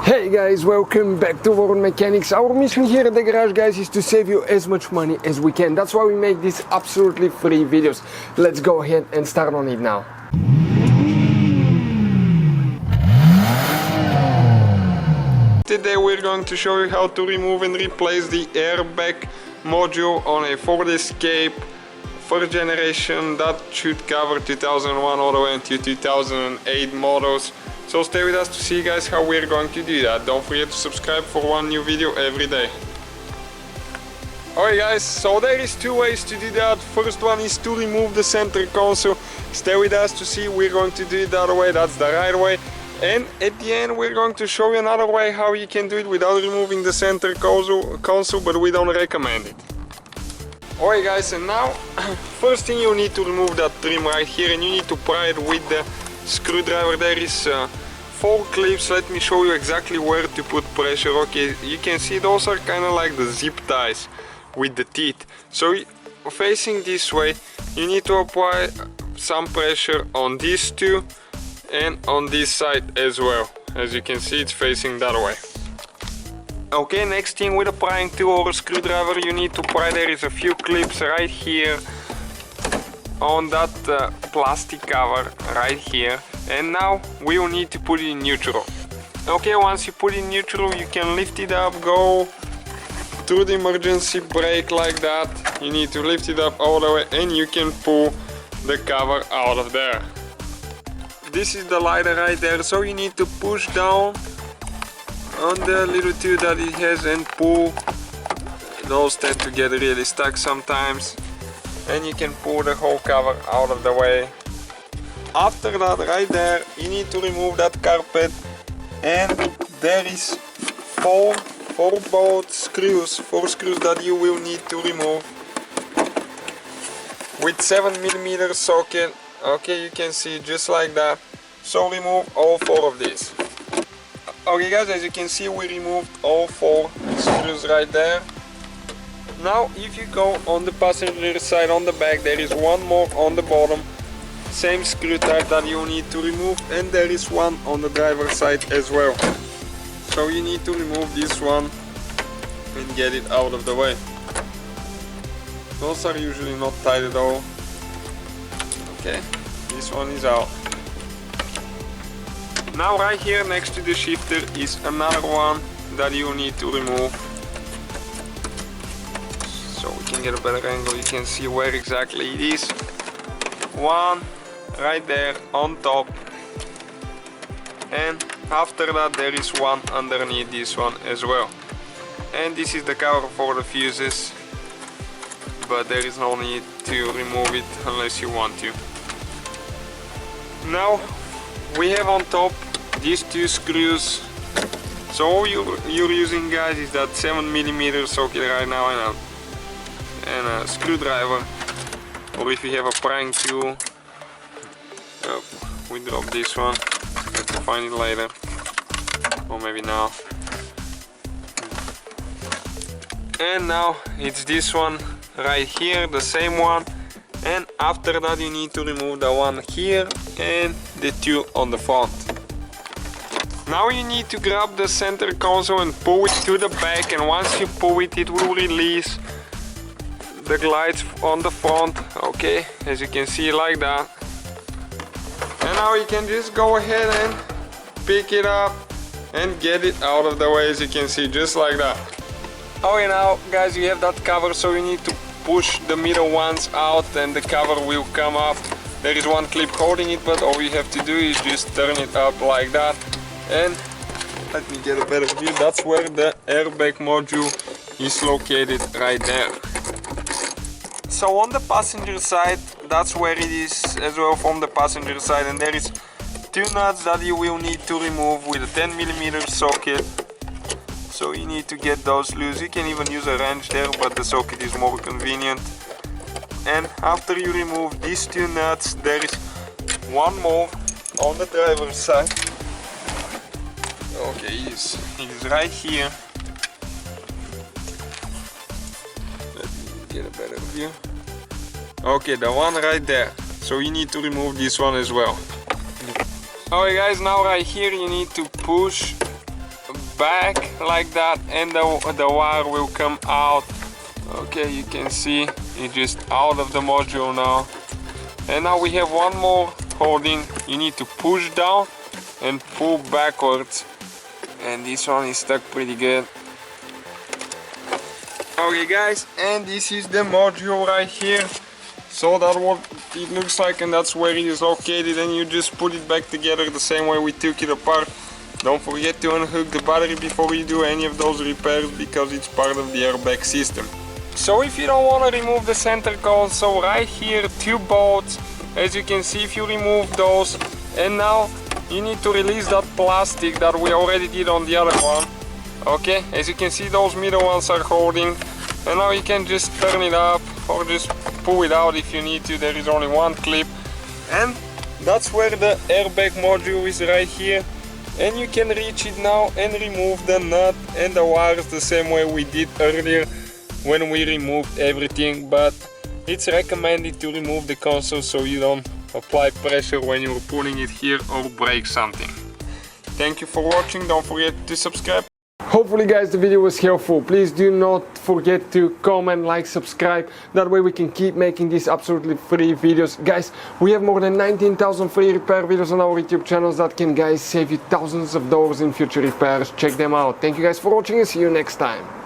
Hey guys, welcome back to World Mechanics. Our mission here at the garage, guys, is to save you as much money as we can. That's why we make these absolutely free videos. Let's go ahead and start on it now. Today we're going to show you how to remove and replace the airbag module on a Ford Escape first generation. That should cover 2001 all the way into 2008 models. So stay with us to see, guys, how we're going to do that. Don't forget to subscribe for one new video every day. Alright guys, so there is two ways to do that. First one is to remove the center console. Stay with us to see we're going to do it the other way. That's the right way. And at the end we're going to show you another way how you can do it without removing the center console, but we don't recommend it. Alright guys, and now first thing, you need to remove that trim right here, and you need to pry it with the screwdriver. There is 4 clips. Let me show you exactly where to put pressure. Okay, you can see those are kind of like the zip ties with the teeth. So facing this way, you need to apply some pressure on these two and on this side as well. As you can see, it's facing that way. Okay, next thing, with a prying tool or a screwdriver, you need to pry. There is a few clips right here on that plastic cover right here, and now we will need to put it in neutral. Okay, once you put it in neutral, you can lift it up, go through the emergency brake like that. You need to lift it up all the way, and you can pull the cover out of there. This is the lighter right there, so you need to push down on the little tube that it has and pull. Those tend to get really stuck sometimes, and you can pull the whole cover out of the way. After that, right there, you need to remove that carpet, and there is four screws that you will need to remove with 7mm socket. Okay, you can see just like that. So remove all 4 of these. Okay guys, as you can see, we removed all 4 screws right there. Now if you go on the passenger side on the back, there is one more on the bottom, same screw type that you need to remove, and there is one on the driver's side as well. So you need to remove this one and get it out of the way. Those are usually not tight at all. Okay, this one is out. Now right here next to the shifter is another one that you need to remove. So we can get a better angle, you can see where exactly it is. One right there on top, and after that there is one underneath this one as well. And this is the cover for the fuses, but there is no need to remove it unless you want to. Now we have on top these 2 screws. So all you're using, guys, is that 7mm socket right now and a screwdriver, or if you have a prying tool. We drop this one, have to find it later, or maybe now. And now it's this one right here, the same one, and after that you need to remove the one here and the 2 on the front. Now you need to grab the center console and pull it to the back, and once you pull it, it will release the glides on the front. Okay, as you can see, like that. And now you can just go ahead and pick it up and get it out of the way, as you can see, just like that. Okay, now guys, you have that cover, so you need to push the middle ones out and the cover will come up. There is one clip holding it, but all you have to do is just turn it up like that. And let me get a better view. That's where the airbag module is located, right there. So on the passenger side, that's where it is as well, from the passenger side, and there is 2 nuts that you will need to remove with a 10mm socket. So you need to get those loose. You can even use a wrench there, but the socket is more convenient. And after you remove these 2 nuts, there is one more on the driver's side. Okay, he's right here. Let me get a better view. Okay, the one right there. So you need to remove this one as well. Alright guys, now right here you need to push back like that, and the wire will come out. Okay, you can see it's just out of the module now. And now we have one more holding. You need to push down and pull backwards, and this one is stuck pretty good. Okay guys, and this is the module right here. So that's what it looks like, and that's where it is located, and you just put it back together the same way we took it apart. Don't forget to unhook the battery before you do any of those repairs, because it's part of the airbag system. So if you don't want to remove the center console, right here 2 bolts, as you can see, if you remove those, and now you need to release that plastic that we already did on the other one. Okay, as you can see, those middle ones are holding, and now you can just turn it up or just pull it out if you need to. There is only one clip, and that's where the airbag module is, right here. And you can reach it now and remove the nut and the wires the same way we did earlier when we removed everything, but it's recommended to remove the console so you don't apply pressure when you're pulling it here or break something. Thank you for watching. Don't forget to subscribe. Hopefully guys the video was helpful. Please do not forget to comment, like, subscribe. That way we can keep making these absolutely free videos. Guys, we have more than 19,000 free repair videos on our YouTube channels that can, guys, save you thousands of dollars in future repairs. Check them out. Thank you guys for watching and see you next time.